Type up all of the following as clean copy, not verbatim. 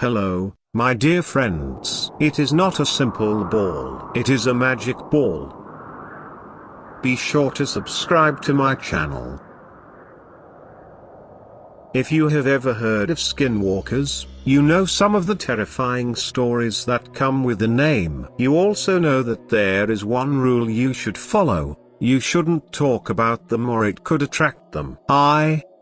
Hello, my dear friends. It is not a simple ball. It is a magic ball. Be sure to subscribe to my channel. If you have ever heard of Skinwalkers, you know some of the terrifying stories that come with the name. You also know that there is one rule you should follow: you shouldn't talk about them or it could attract them.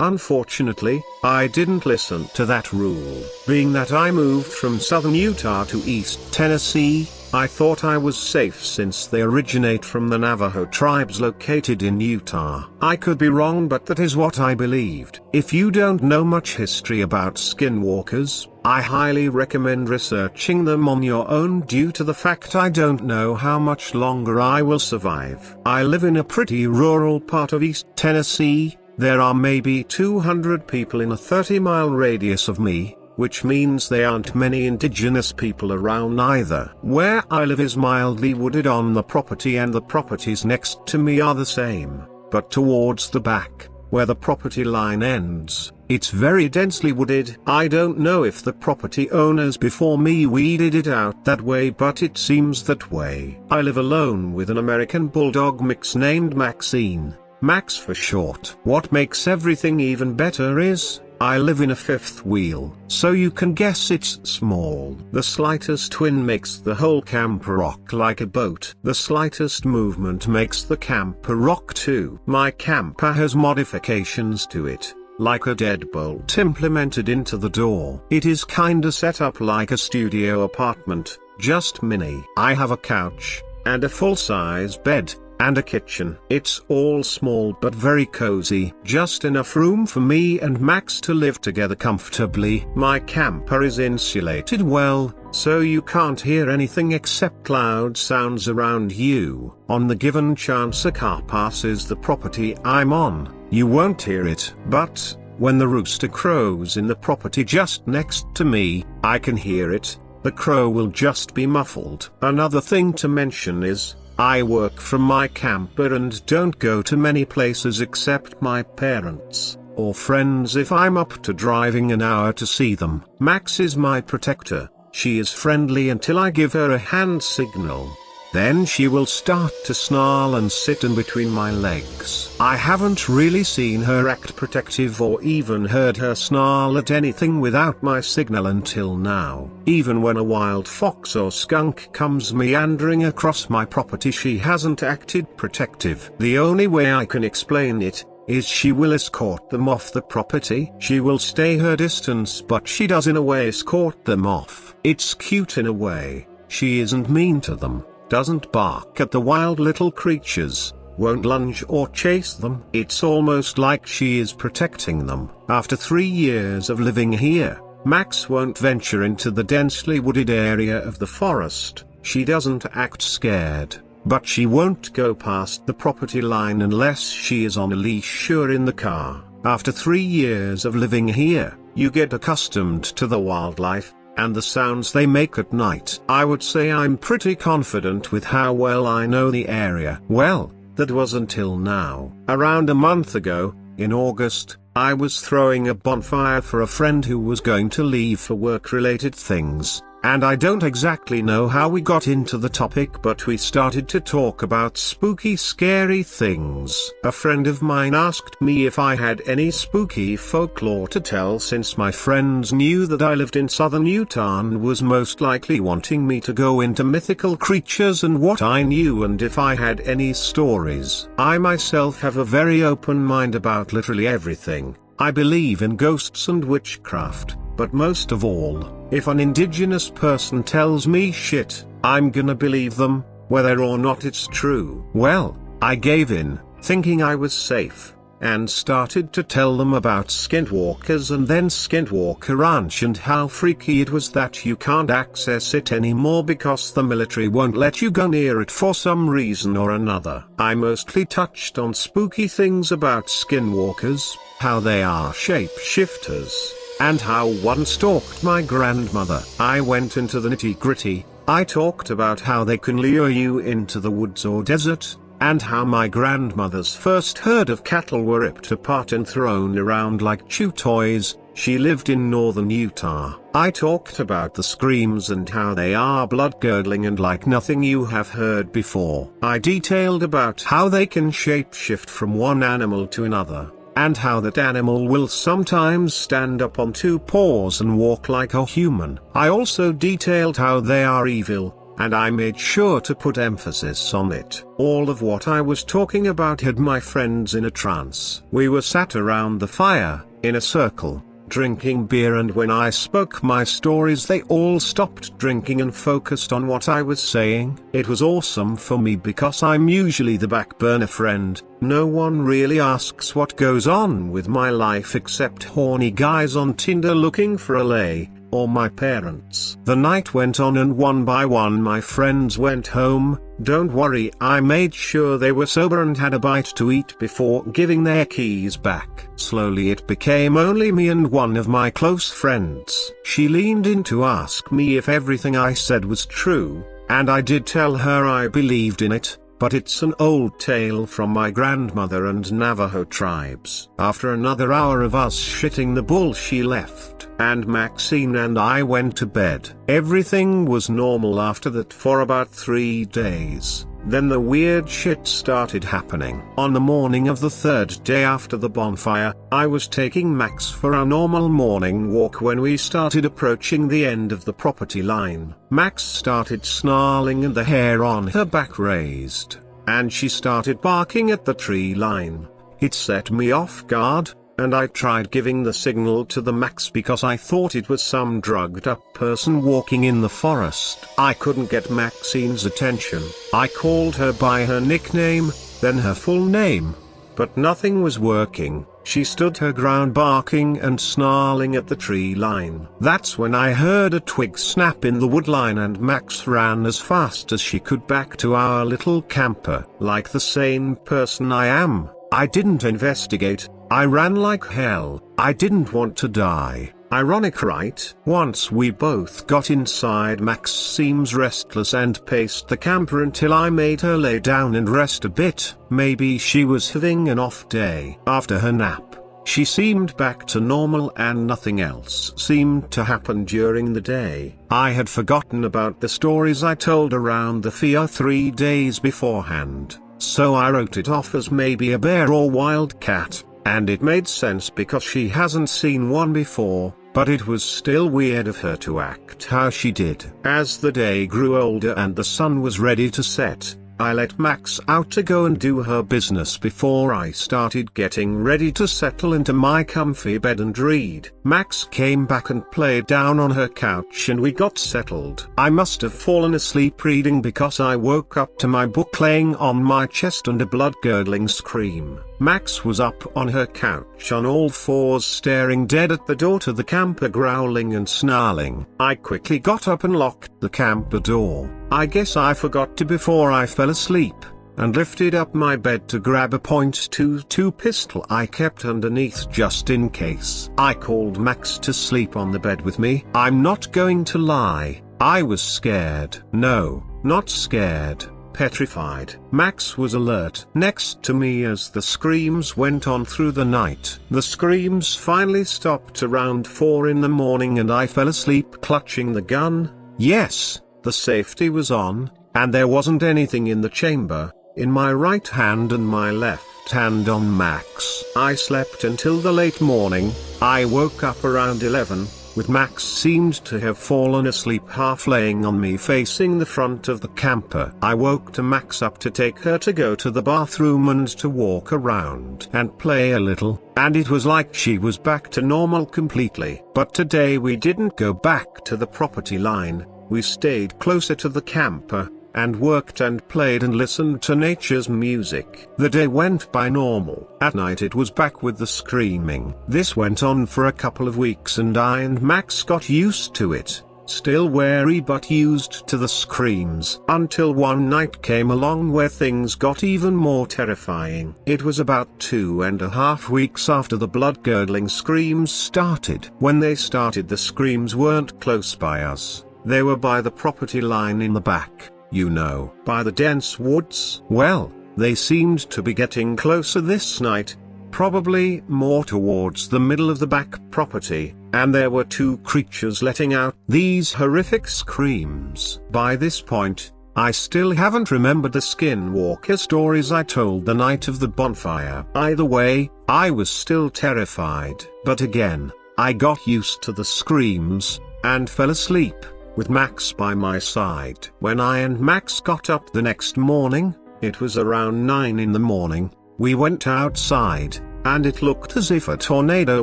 Unfortunately, I didn't listen to that rule. Being that I moved from southern Utah to East Tennessee, I thought I was safe since they originate from the Navajo tribes located in Utah. I could be wrong, but that is what I believed. If you don't know much history about Skinwalkers, I highly recommend researching them on your own due to the fact I don't know how much longer I will survive. I live in a pretty rural part of East Tennessee. There are maybe 200 people in a 30-mile radius of me, which means there aren't many indigenous people around either. Where I live is mildly wooded on the property, and the properties next to me are the same, but towards the back, where the property line ends, it's very densely wooded. I don't know if the property owners before me weeded it out that way, but it seems that way. I live alone with an American Bulldog mix named Maxine. Max for short. What makes everything even better is, I live in a fifth wheel, so you can guess it's small. The slightest twin makes the whole camper rock like a boat. The slightest movement makes the camper rock too. My camper has modifications to it, like a deadbolt implemented into the door. It is kinda set up like a studio apartment, just mini. I have a couch, and a full-size bed, and a kitchen. It's all small but very cozy, just enough room for me and Max to live together comfortably. My camper is insulated well, so you can't hear anything except loud sounds around you. On the given chance a car passes the property I'm on, you won't hear it. But when the rooster crows in the property just next to me, I can hear it. The crow will just be muffled. Another thing to mention is, I work from my camper and don't go to many places except my parents or friends if I'm up to driving an hour to see them. Max is my protector. She is friendly until I give her a hand signal. Then she will start to snarl and sit in between my legs. I haven't really seen her act protective or even heard her snarl at anything without my signal until now. Even when a wild fox or skunk comes meandering across my property, she hasn't acted protective. The only way I can explain it is she will escort them off the property. She will stay her distance, but she does in a way escort them off. It's cute in a way. She isn't mean to them, doesn't bark at the wild little creatures, won't lunge or chase them. It's almost like she is protecting them. After 3 years of living here, Max won't venture into the densely wooded area of the forest. She doesn't act scared, but she won't go past the property line unless she is on a leash or in the car. After 3 years of living here, you get accustomed to the wildlife and the sounds they make at night. I would say I'm pretty confident with how well I know the area. Well, that was until now. Around a month ago, in August, I was throwing a bonfire for a friend who was going to leave for work-related things. And I don't exactly know how we got into the topic, but we started to talk about spooky, scary things. A friend of mine asked me if I had any spooky folklore to tell, since my friends knew that I lived in southern Utah and was most likely wanting me to go into mythical creatures and what I knew, and if I had any stories. I myself have a very open mind about literally everything. I believe in ghosts and witchcraft, but most of all, if an indigenous person tells me shit, I'm gonna believe them, whether or not it's true. Well, I gave in, thinking I was safe, and started to tell them about Skinwalkers and then Skinwalker Ranch and how freaky it was that you can't access it anymore because the military won't let you go near it for some reason or another. I mostly touched on spooky things about Skinwalkers, how they are shapeshifters, and how one stalked my grandmother. I went into the nitty-gritty. I talked about how they can lure you into the woods or desert, and how my grandmother's first herd of cattle were ripped apart and thrown around like chew toys, She lived in northern Utah. I talked about the screams and how they are blood-curdling and like nothing you have heard before. I detailed about how they can shapeshift from one animal to another, and how that animal will sometimes stand up on two paws and walk like a human. I also detailed how they are evil, and I made sure to put emphasis on it. All of what I was talking about had my friends in a trance. We were sat around the fire, in a circle, drinking beer, and when I spoke my stories they all stopped drinking and focused on what I was saying. It was awesome for me because I'm usually the back burner friend. No one really asks what goes on with my life except horny guys on Tinder looking for a lay, or my parents. The night went on and one by one my friends went home. Don't worry, I made sure they were sober and had a bite to eat before giving their keys back. Slowly it became only me and one of my close friends. She leaned in to ask me if everything I said was true, and I did tell her I believed in it. But it's an old tale from my grandmother and Navajo tribes. After another hour of us shitting the bull she left, and Maxine and I went to bed. Everything was normal after that for about 3 days. Then the weird shit started happening. On the morning of the third day after the bonfire, I was taking Max for our normal morning walk when we started approaching the end of the property line. Max started snarling and the hair on her back raised, and she started barking at the tree line. It set me off guard, and I tried giving the signal to the Max because I thought it was some drugged up person walking in the forest. I couldn't get Maxine's attention. I called her by her nickname, then her full name, but nothing was working. She stood her ground barking and snarling at the tree line. That's when I heard a twig snap in the wood line and Max ran as fast as she could back to our little camper. Like the sane person I am, I didn't investigate. I ran like hell. I didn't want to die. Ironic, right? Once we both got inside, Max seems restless and paced the camper until I made her lay down and rest a bit. Maybe she was having an off day. After her nap, she seemed back to normal and nothing else seemed to happen during the day. I had forgotten about the stories I told around the fire 3 days beforehand, so I wrote it off as maybe a bear or wild cat. And it made sense because she hasn't seen one before, but it was still weird of her to act how she did. As the day grew older and the sun was ready to set, I let Max out to go and do her business before I started getting ready to settle into my comfy bed and read. Max came back and played down on her couch and we got settled. I must have fallen asleep reading because I woke up to my book laying on my chest and a blood-curdling scream. Max was up on her couch on all fours staring dead at the door to the camper, growling and snarling. I quickly got up and locked the camper door. I guess I forgot to before I fell asleep, and lifted up my bed to grab a .22 pistol I kept underneath just in case. I called Max to sleep on the bed with me. I'm not going to lie, I was scared. No, not scared. Petrified. Max was alert next to me as the screams went on through the night. The screams finally stopped around 4 in the morning and I fell asleep clutching the gun. Yes, the safety was on, and there wasn't anything in the chamber, in my right hand and my left hand on Max. I slept until the late morning. I woke up around 11. With Max seemed to have fallen asleep half laying on me facing the front of the camper. I woke to Max up to take her to go to the bathroom and to walk around and play a little, and it was like she was back to normal completely. But today we didn't go back to the property line, we stayed closer to the camper, and worked and played and listened to nature's music. The day went by normal. At night it was back with the screaming. This went on for a couple of weeks and I and Max got used to it, still wary but used to the screams, until one night came along where things got even more terrifying. It was about 2.5 weeks after the blood-curdling screams started. When they started, the screams weren't close by us. They were by the property line in the back. You know, by the dense woods. Well, they seemed to be getting closer this night, probably more towards the middle of the back property, and there were two creatures letting out these horrific screams. By this point, I still haven't remembered the Skinwalker stories I told the night of the bonfire. Either way, I was still terrified. But again, I got used to the screams, and fell asleep, with Max by my side. When I and Max got up the next morning, it was around 9 in the morning, we went outside, and it looked as if a tornado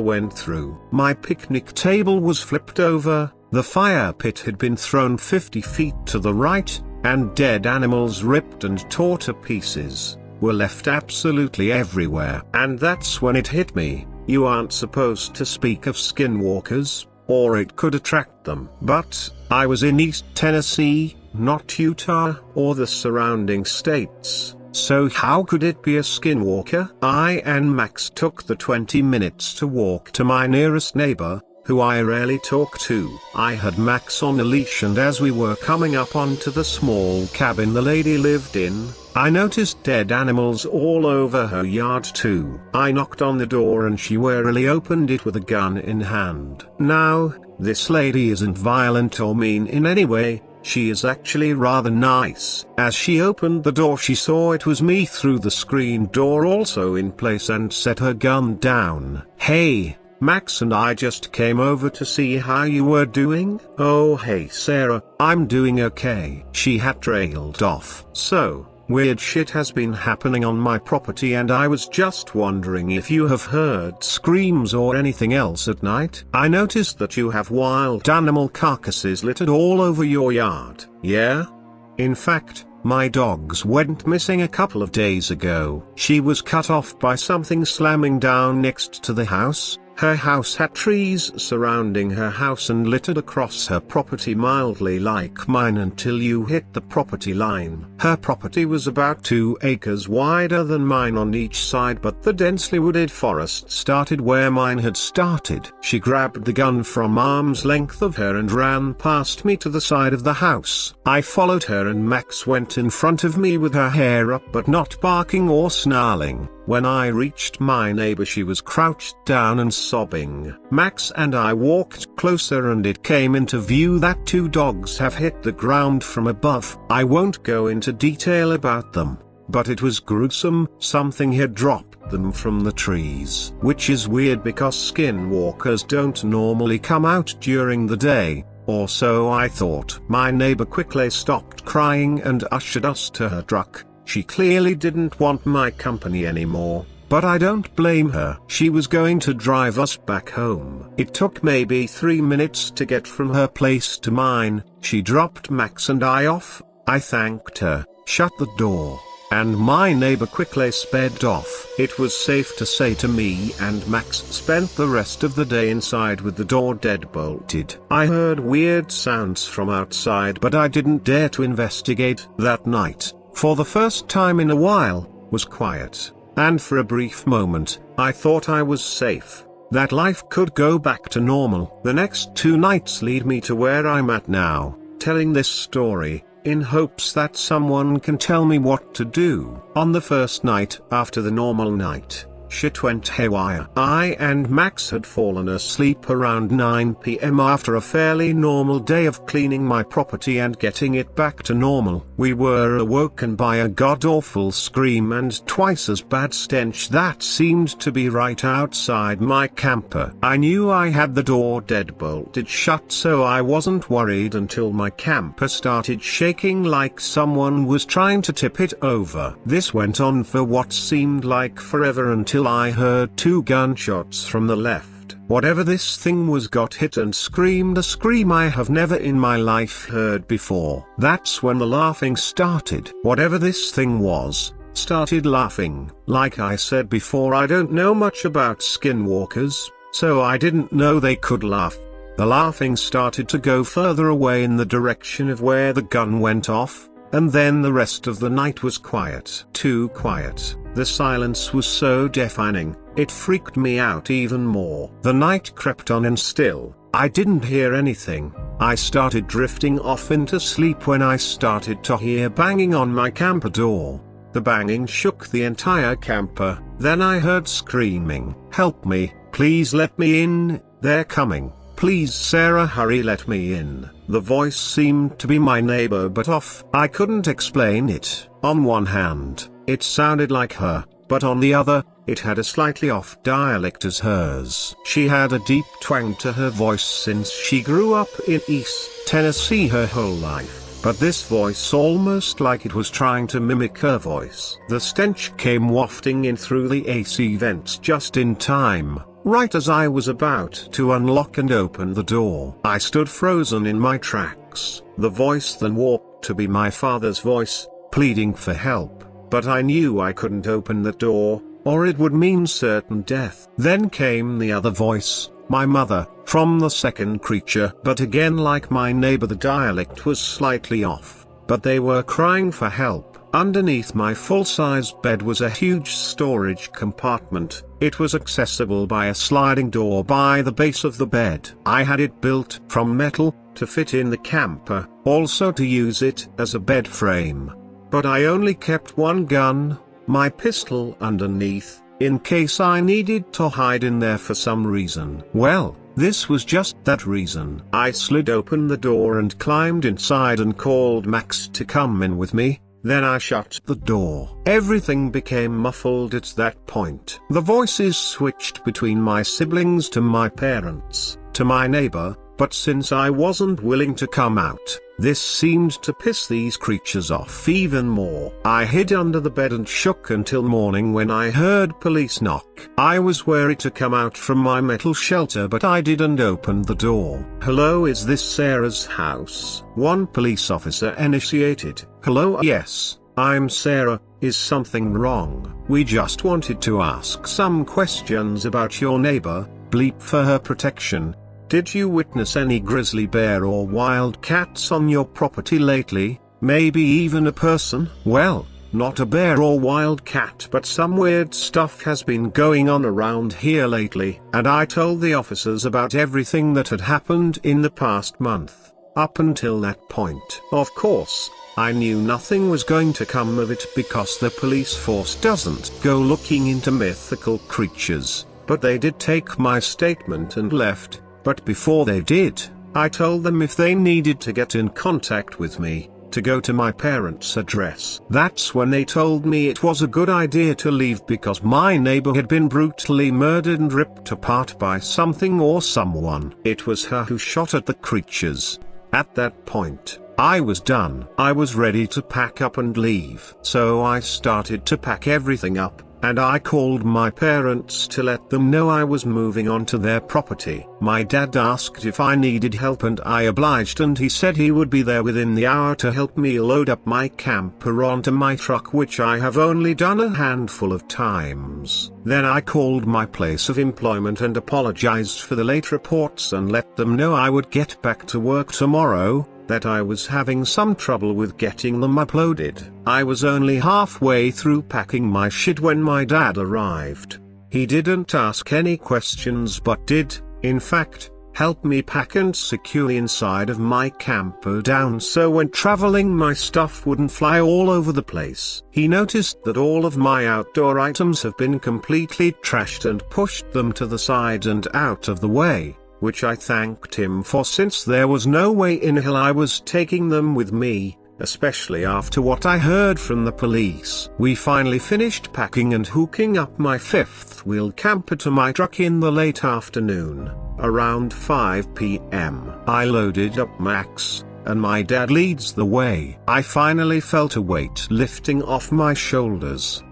went through. My picnic table was flipped over, the fire pit had been thrown 50 feet to the right, and dead animals ripped and tore to pieces were left absolutely everywhere. And that's when it hit me, you aren't supposed to speak of skinwalkers, or it could attract them. But I was in East Tennessee, not Utah or the surrounding states, so how could it be a skinwalker? I and Max took the 20 minutes to walk to my nearest neighbor, who I rarely talk to. I had Max on a leash, and as we were coming up onto the small cabin the lady lived in, I noticed dead animals all over her yard too. I knocked on the door and she warily opened it with a gun in hand. Now, this lady isn't violent or mean in any way, she is actually rather nice. As she opened the door she saw it was me through the screen door also in place and set her gun down. "Hey, Max and I just came over to see how you were doing." "Oh hey Sarah, I'm doing okay." She had trailed off. "So, weird shit has been happening on my property and I was just wondering if you have heard screams or anything else at night. I noticed that you have wild animal carcasses littered all over your yard." "Yeah? In fact, my dogs went missing a couple of days ago." She was cut off by something slamming down next to the house. Her house had trees surrounding her house and littered across her property mildly like mine until you hit the property line. Her property was about 2 acres wider than mine on each side, but the densely wooded forest started where mine had started. She grabbed the gun from arm's length of her and ran past me to the side of the house. I followed her and Max went in front of me with her hair up but not barking or snarling. When I reached my neighbor she was crouched down and sobbing. Max and I walked closer and it came into view that 2 dogs have hit the ground from above. I won't go into detail about them, but it was gruesome. Something had dropped them from the trees. Which is weird because skinwalkers don't normally come out during the day, or so I thought. My neighbor quickly stopped crying and ushered us to her truck. She clearly didn't want my company anymore, but I don't blame her. She was going to drive us back home. It took maybe 3 minutes to get from her place to mine. She dropped Max and I off. I thanked her, shut the door, and my neighbor quickly sped off. It was safe to say to me and Max spent the rest of the day inside with the door deadbolted. I heard weird sounds from outside but I didn't dare to investigate. That night, for the first time in a while, was quiet, and for a brief moment, I thought I was safe, that life could go back to normal. The next 2 nights lead me to where I'm at now, telling this story, in hopes that someone can tell me what to do. On the first night after the normal night, shit went haywire. I and Max had fallen asleep around 9 p.m. after a fairly normal day of cleaning my property and getting it back to normal. We were awoken by a god-awful scream and twice as bad stench that seemed to be right outside my camper. I knew I had the door deadbolted shut, so I wasn't worried until my camper started shaking like someone was trying to tip it over. This went on for what seemed like forever until I heard 2 gunshots from the left. Whatever this thing was got hit and screamed a scream I have never in my life heard before. That's when the laughing started. Whatever this thing was, started laughing. Like I said before, I don't know much about skinwalkers, so I didn't know they could laugh. The laughing started to go further away in the direction of where the gun went off, and then the rest of the night was quiet. Too quiet. The silence was so deafening, it freaked me out even more. The night crept on and still, I didn't hear anything. I started drifting off into sleep when I started to hear banging on my camper door. The banging shook the entire camper, Then I heard screaming, "Help me, please let me in, they're coming. Please Sarah, hurry, let me in." The voice seemed to be my neighbor but off. I couldn't explain it. On one hand, it sounded like her, but on the other, it had a slightly off dialect as hers. She had a deep twang to her voice since she grew up in East Tennessee her whole life, but this voice almost like it was trying to mimic her voice. The stench came wafting in through the AC vents just in time, right as I was about to unlock and open the door. I stood frozen in my tracks. The voice then warped to be my father's voice, pleading for help, but I knew I couldn't open the door, or it would mean certain death. Then came the other voice, my mother, from the second creature, but again like my neighbor the dialect was slightly off, but they were crying for help. Underneath my full-size bed was a huge storage compartment. It was accessible by a sliding door by the base of the bed. I had it built from metal, to fit in the camper, also to use it as a bed frame. But I only kept one gun, my pistol underneath, in case I needed to hide in there for some reason. Well, this was just that reason. I slid open the door and climbed inside and called Max to come in with me. Then I shut the door. Everything became muffled at that point. The voices switched between my siblings to my parents, to my neighbor, but since I wasn't willing to come out, this seemed to piss these creatures off even more. I hid under the bed and shook until morning when I heard police knock. I was wary to come out from my metal shelter but I didn't open the door. "Hello, is this Sarah's house?" one police officer initiated. "Hello, yes, I'm Sarah, is something wrong? We just wanted to ask some questions about your neighbor, bleep for her protection. Did you witness any grizzly bear or wild cats on your property lately? Maybe even a person?" "Well, not a bear or wild cat, but some weird stuff has been going on around here lately." And I told the officers about everything that had happened in the past month, up until that point. Of course, I knew nothing was going to come of it because the police force doesn't go looking into mythical creatures, but they did take my statement and left. But before they did, I told them if they needed to get in contact with me, to go to my parents' address. That's when they told me it was a good idea to leave because my neighbor had been brutally murdered and ripped apart by something or someone. It was her who shot at the creatures. At that point, I was done. I was ready to pack up and leave. So I started to pack everything up, and I called my parents to let them know I was moving on to their property. My dad asked if I needed help and I obliged, and he said he would be there within the hour to help me load up my camper onto my truck, which I have only done a handful of times. Then I called my place of employment and apologized for the late reports and let them know I would get back to work tomorrow, that I was having some trouble with getting them uploaded. I was only halfway through packing my shit when my dad arrived. He didn't ask any questions but did, in fact, help me pack and secure the inside of my camper down so when traveling my stuff wouldn't fly all over the place. He noticed that all of my outdoor items have been completely trashed and pushed them to the side and out of the way, which I thanked him for since there was no way in hell I was taking them with me, especially after what I heard from the police. We finally finished packing and hooking up my fifth-wheel camper to my truck in the late afternoon, around 5 p.m. I loaded up Max, and my dad leads the way. I finally felt a weight lifting off my shoulders.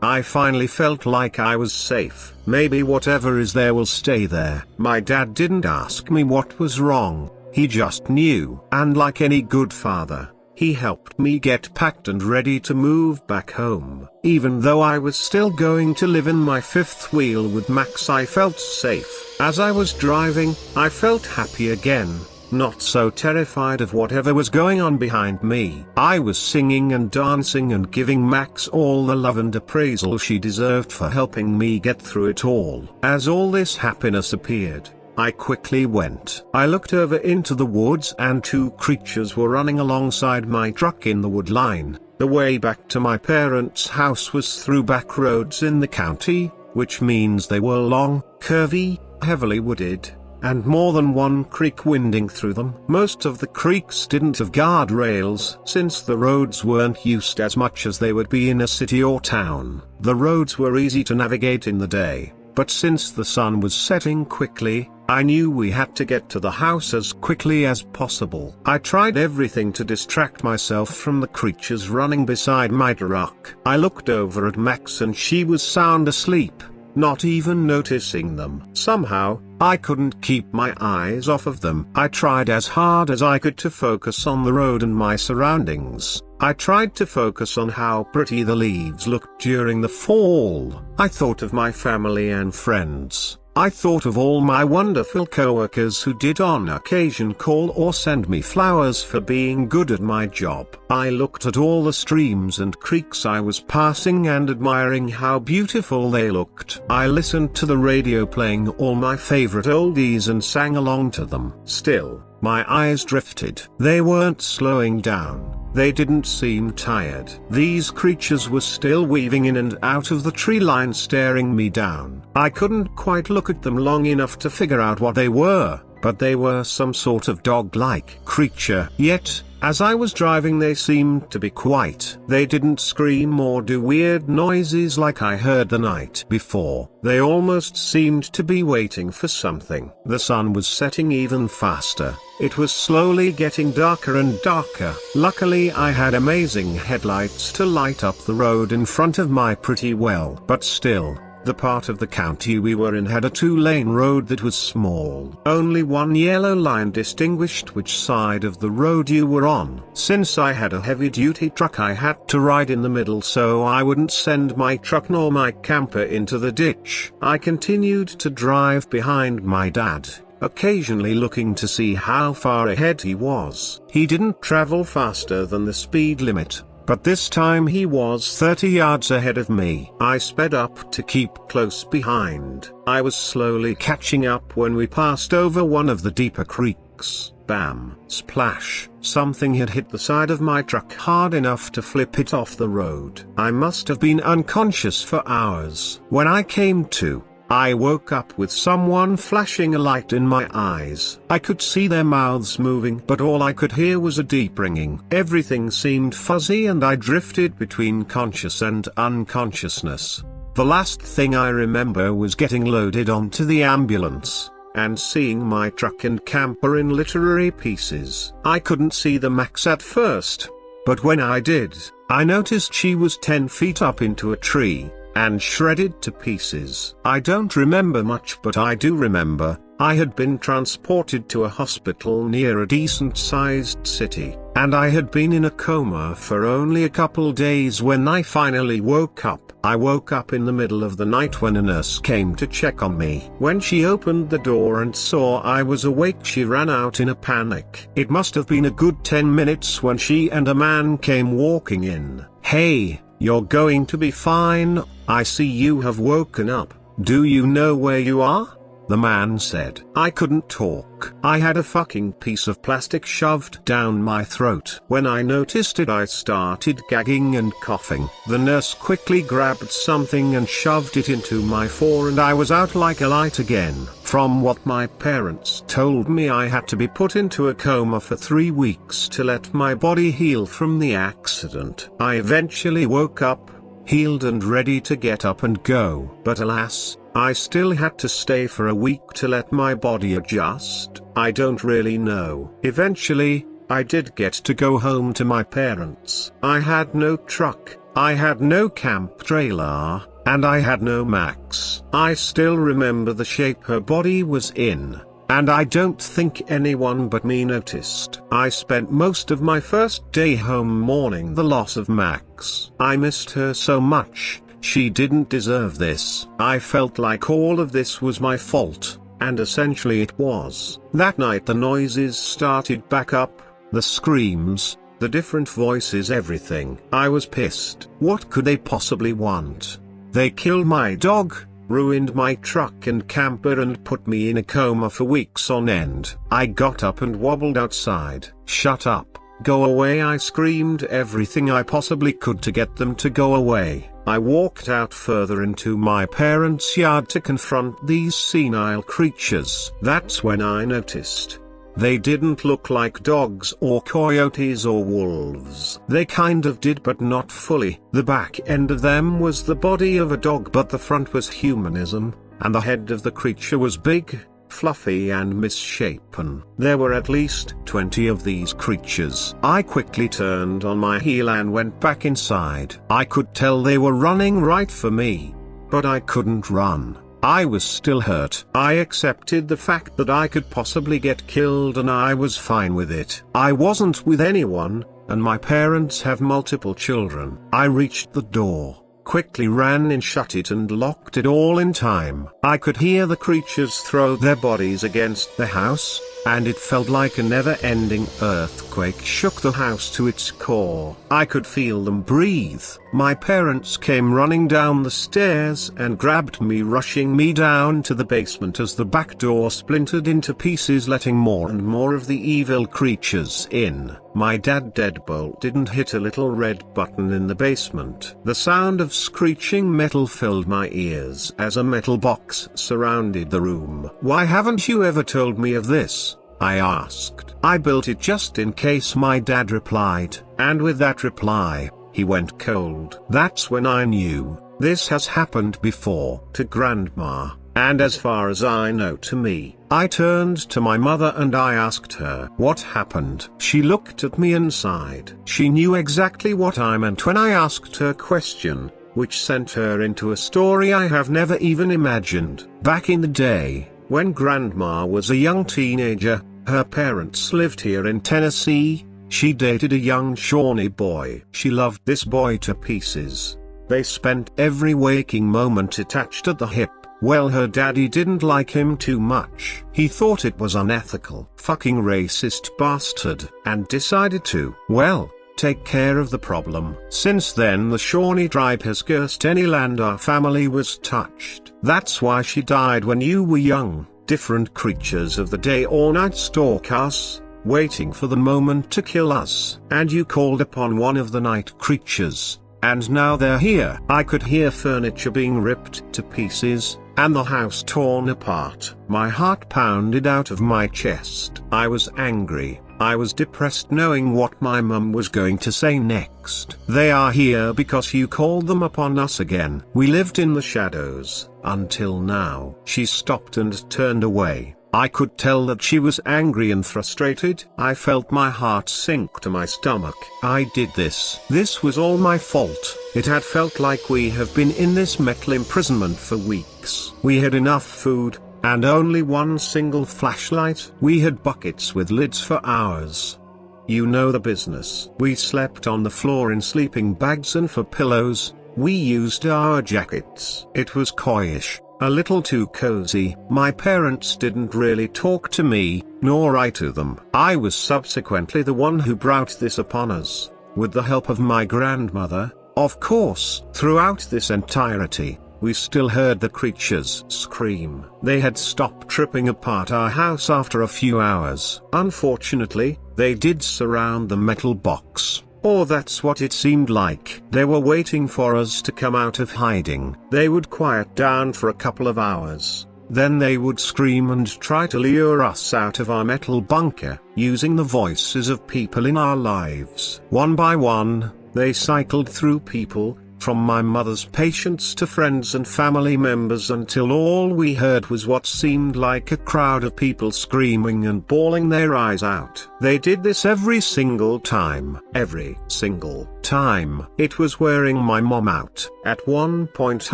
I finally felt like I was safe. Maybe whatever is there will stay there. My dad didn't ask me what was wrong, he just knew. And like any good father, he helped me get packed and ready to move back home. Even though I was still going to live in my fifth wheel with Max, I felt safe. As I was driving, I felt happy again. Not so terrified of whatever was going on behind me. I was singing and dancing and giving Max all the love and appraisal she deserved for helping me get through it all. As all this happiness appeared, I quickly went. I looked over into the woods and two creatures were running alongside my truck in the wood line, The way back to my parents' house was through back roads in the county, which means they were long, curvy, heavily wooded, and more than one creek winding through them. Most of the creeks didn't have guardrails since the roads weren't used as much as they would be in a city or town. The roads were easy to navigate in the day, but since the sun was setting quickly, I knew we had to get to the house as quickly as possible. I tried everything to distract myself from the creatures running beside my truck. I looked over at Max and she was sound asleep, not even noticing them. Somehow, I couldn't keep my eyes off of them. I tried as hard as I could to focus on the road and my surroundings. I tried to focus on how pretty the leaves looked during the fall. I thought of my family and friends. I thought of all my wonderful coworkers who did on occasion call or send me flowers for being good at my job. I looked at all the streams and creeks I was passing and admiring how beautiful they looked. I listened to the radio playing all my favorite oldies and sang along to them. Still, my eyes drifted. They weren't slowing down. They didn't seem tired. These creatures were still weaving in and out of the tree line staring me down. I couldn't quite look at them long enough to figure out what they were, but they were some sort of dog-like creature. Yet, as I was driving they seemed to be quiet. They didn't scream or do weird noises like I heard the night before. They almost seemed to be waiting for something. The sun was setting even faster. It was slowly getting darker and darker. Luckily I had amazing headlights to light up the road in front of my pretty well. But still, the part of the county we were in had a 2-lane road that was small. Only one yellow line distinguished which side of the road you were on. Since I had a heavy-duty truck I had to ride in the middle so I wouldn't send my truck nor my camper into the ditch. I continued to drive behind my dad, occasionally looking to see how far ahead he was. He didn't travel faster than the speed limit, but this time he was 30 yards ahead of me. I sped up to keep close behind. I was slowly catching up when we passed over one of the deeper creeks. Bam! Splash! Something had hit the side of my truck hard enough to flip it off the road. I must have been unconscious for hours. When I came to, I woke up with someone flashing a light in my eyes. I could see their mouths moving, but all I could hear was a deep ringing. Everything seemed fuzzy and I drifted between conscious and unconsciousness. The last thing I remember was getting loaded onto the ambulance and seeing my truck and camper in literary pieces. I couldn't see the Max at first, but when I did, I noticed she was 10 feet up into a tree and shredded to pieces. I don't remember much, but I do remember, I had been transported to a hospital near a decent-sized city, and I had been in a coma for only a couple days when I finally woke up. I woke up in the middle of the night when a nurse came to check on me. When she opened the door and saw I was awake, she ran out in a panic. It must have been a good 10 minutes when she and a man came walking in. "Hey, you're going to be fine, I see you have woken up. Do you know where you are?" the man said. I couldn't talk. I had a fucking piece of plastic shoved down my throat. When I noticed it, I started gagging and coughing. The nurse quickly grabbed something and shoved it into my fore and I was out like a light again. From what my parents told me, I had to be put into a coma for 3 weeks to let my body heal from the accident. I eventually woke up, healed and ready to get up and go. But alas, I still had to stay for a week to let my body adjust. I don't really know. Eventually, I did get to go home to my parents. I had no truck, I had no camp trailer, and I had no Max. I still remember the shape her body was in, and I don't think anyone but me noticed. I spent most of my first day home mourning the loss of Max. I missed her so much. She didn't deserve this. I felt like all of this was my fault, and essentially it was. That night the noises started back up, the screams, the different voices, everything. I was pissed. What could they possibly want? They killed my dog, ruined my truck and camper and put me in a coma for weeks on end. I got up and wobbled outside. "Shut up," Go away, I screamed everything I possibly could to get them to go away. I walked out further into my parents' yard to confront these senile creatures. That's when I noticed. They didn't look like dogs or coyotes or wolves. They kind of did, but not fully. The back end of them was the body of a dog, but the front was humanism, and the head of the creature was big, fluffy and misshapen. There were at least 20 of these creatures. I quickly turned on my heel and went back inside. I could tell they were running right for me, but I couldn't run. I was still hurt. I accepted the fact that I could possibly get killed, and I was fine with it. I wasn't with anyone, and my parents have multiple children. I reached the door, quickly ran in, shut it and locked it all in time. I could hear the creatures throw their bodies against the house, and it felt like a never-ending earthquake shook the house to its core. I could feel them breathe. My parents came running down the stairs and grabbed me, rushing me down to the basement as the back door splintered into pieces, letting more and more of the evil creatures in. My deadbolt didn't hit a little red button in the basement. The sound of screeching metal filled my ears as a metal box surrounded the room. "Why haven't you ever told me of this?" I asked. "I built it just in case," my dad replied, and with that reply, he went cold. That's when I knew, this has happened before to Grandma, and as far as I know to me. I turned to my mother and I asked her what happened. She looked at me and sighed. She knew exactly what I meant when I asked her question, which sent her into a story I have never even imagined. Back in the day, when Grandma was a young teenager, her parents lived here in Tennessee. She dated a young Shawnee boy. She loved this boy to pieces. They spent every waking moment attached at the hip. Well, her daddy didn't like him too much. He thought it was unethical, fucking racist bastard, and decided to, well, take care of the problem. Since then the Shawnee tribe has cursed any land our family was touched. That's why she died when you were young. Different creatures of the day or night stalk us, waiting for the moment to kill us. And you called upon one of the night creatures, and now they're here. I could hear furniture being ripped to pieces, and the house torn apart. My heart pounded out of my chest. I was angry. I was depressed knowing what my mum was going to say next. "They are here because you called them upon us again. We lived in the shadows, until now." She stopped and turned away. I could tell that she was angry and frustrated. I felt my heart sink to my stomach. I did this. This was all my fault. It had felt like we have been in this metal imprisonment for weeks. We had enough food, and only one single flashlight. We had buckets with lids for hours. You know the business. We slept on the floor in sleeping bags, and for pillows, we used our jackets. It was coyish, a little too cozy. My parents didn't really talk to me, nor I to them. I was subsequently the one who brought this upon us, with the help of my grandmother, of course. Throughout this entirety, we still heard the creatures scream. They had stopped tripping apart our house after a few hours. Unfortunately, they did surround the metal box. Or that's what it seemed like. They were waiting for us to come out of hiding. They would quiet down for a couple of hours. Then they would scream and try to lure us out of our metal bunker, using the voices of people in our lives. One by one, they cycled through people, from my mother's patients to friends and family members, until all we heard was what seemed like a crowd of people screaming and bawling their eyes out. They did this every single time. Every single time. It was wearing my mom out. At one point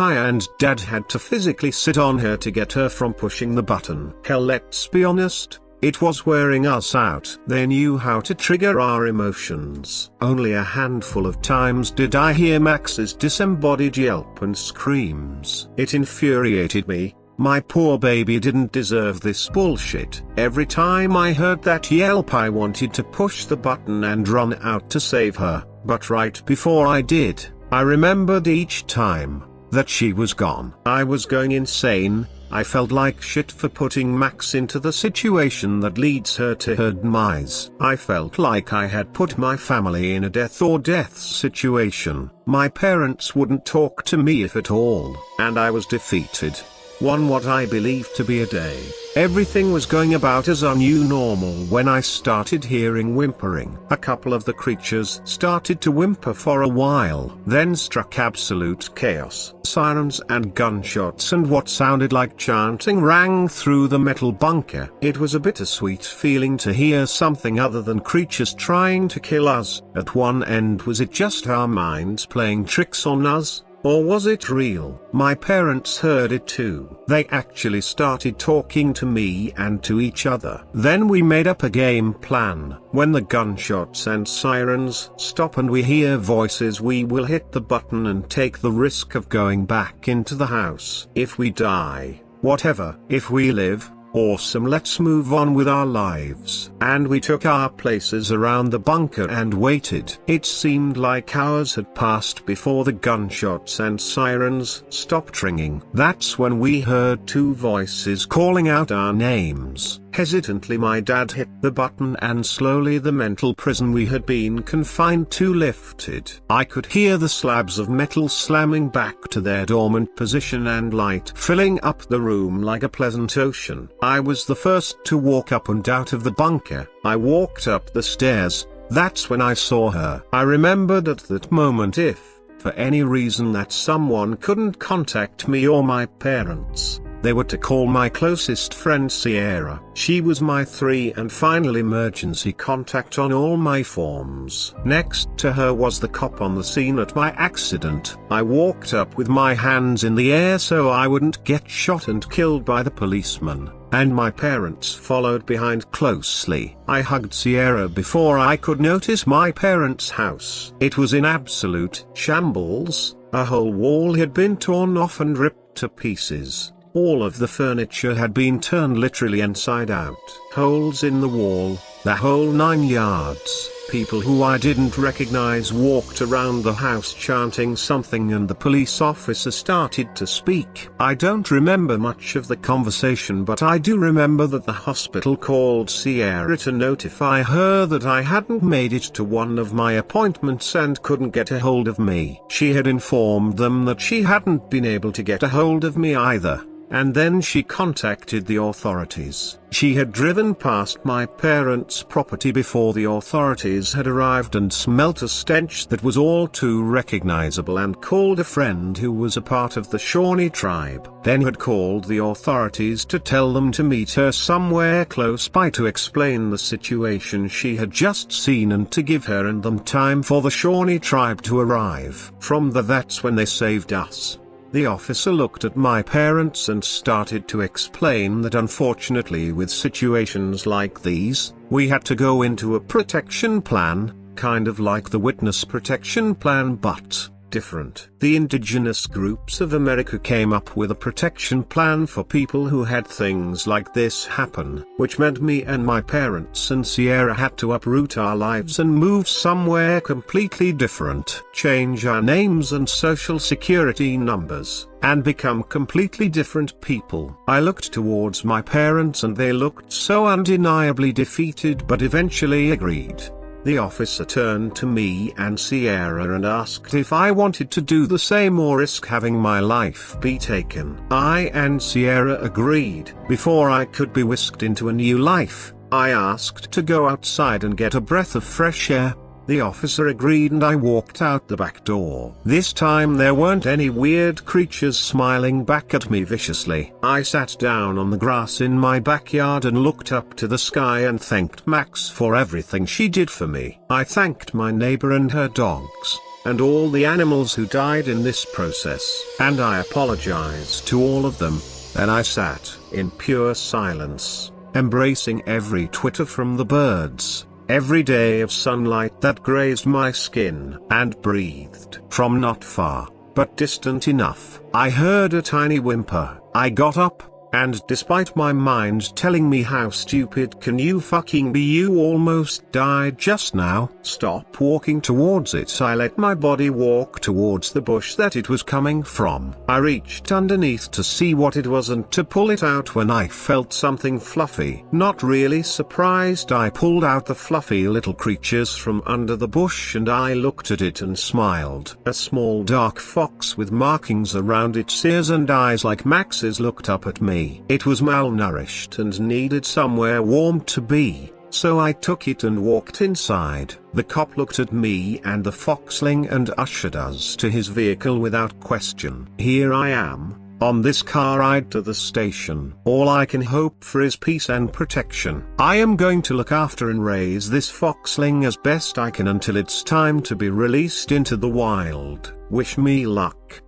I and dad had to physically sit on her to get her from pushing the button. Hell, let's be honest, it was wearing us out. They knew how to trigger our emotions. Only a handful of times did I hear Max's disembodied yelp and screams. It infuriated me. My poor baby didn't deserve this bullshit. Every time I heard that yelp, I wanted to push the button and run out to save her, but right before I did, I remembered each time that she was gone. I was going insane. I felt like shit for putting Max into the situation that leads her to her demise. I felt like I had put my family in a death or death situation. My parents wouldn't talk to me if at all, and I was defeated. What I believed to be a day. Everything was going about as I knew normal when I started hearing whimpering. A couple of the creatures started to whimper for a while, then struck absolute chaos. Sirens and gunshots and what sounded like chanting rang through the metal bunker. It was a bittersweet feeling to hear something other than creatures trying to kill us. At one end, was it just our minds playing tricks on us? Or was it real? My parents heard it too. They actually started talking to me and to each other. Then we made up a game plan. When the gunshots and sirens stop and we hear voices, we will hit the button and take the risk of going back into the house. If we die, whatever. If we live, awesome, let's move on with our lives. And we took our places around the bunker and waited. It seemed like hours had passed before the gunshots and sirens stopped ringing. That's when we heard two voices calling out our names. Hesitantly my dad hit the button and slowly the mental prison we had been confined to lifted. I could hear the slabs of metal slamming back to their dormant position and light filling up the room like a pleasant ocean. I was the first to walk up and out of the bunker. I walked up the stairs. That's when I saw her. I remembered at that moment, if, for any reason, that someone couldn't contact me or my parents, they were to call my closest friend Sierra. She was my 3 and final emergency contact on all my forms. Next to her was the cop on the scene at my accident. I walked up with my hands in the air so I wouldn't get shot and killed by the policeman, and my parents followed behind closely. I hugged Sierra before I could notice my parents' house. It was in absolute shambles. A whole wall had been torn off and ripped to pieces. All of the furniture had been turned literally inside out. Holes in the wall, the whole 9 yards. People who I didn't recognize walked around the house chanting something and the police officer started to speak. I don't remember much of the conversation, but I do remember that the hospital called Sierra to notify her that I hadn't made it to one of my appointments and couldn't get a hold of me. She had informed them that she hadn't been able to get a hold of me either. And then she contacted the authorities. She had driven past my parents' property before the authorities had arrived and smelt a stench that was all too recognizable, and called a friend who was a part of the Shawnee tribe. Then had called the authorities to tell them to meet her somewhere close by to explain the situation she had just seen and to give her and them time for the Shawnee tribe to arrive. That's when they saved us. The officer looked at my parents and started to explain that unfortunately with situations like these, we had to go into a protection plan, kind of like the witness protection plan but different. The indigenous groups of America came up with a protection plan for people who had things like this happen, which meant me and my parents and Sierra had to uproot our lives and move somewhere completely different, change our names and social security numbers, and become completely different people. I looked towards my parents and they looked so undeniably defeated but eventually agreed. The officer turned to me and Sierra and asked if I wanted to do the same or risk having my life be taken. I and Sierra agreed. Before I could be whisked into a new life, I asked to go outside and get a breath of fresh air. The officer agreed and I walked out the back door. This time there weren't any weird creatures smiling back at me viciously. I sat down on the grass in my backyard and looked up to the sky and thanked Max for everything she did for me. I thanked my neighbor and her dogs, and all the animals who died in this process, and I apologized to all of them. Then I sat in pure silence, embracing every twitter from the birds, every day of sunlight that grazed my skin, and breathed. From not far, but distant enough, I heard a tiny whimper. I got up, and despite my mind telling me how stupid can you fucking be, you almost died just now, stop walking towards it. I let my body walk towards the bush that it was coming from. I reached underneath to see what it was and to pull it out when I felt something fluffy. Not really surprised, I pulled out the fluffy little creatures from under the bush and I looked at it and smiled. A small dark fox with markings around its ears and eyes like Max's looked up at me. It was malnourished and needed somewhere warm to be, so I took it and walked inside. The cop looked at me and the foxling and ushered us to his vehicle without question. Here I am, on this car ride to the station. All I can hope for is peace and protection. I am going to look after and raise this foxling as best I can until it's time to be released into the wild. Wish me luck.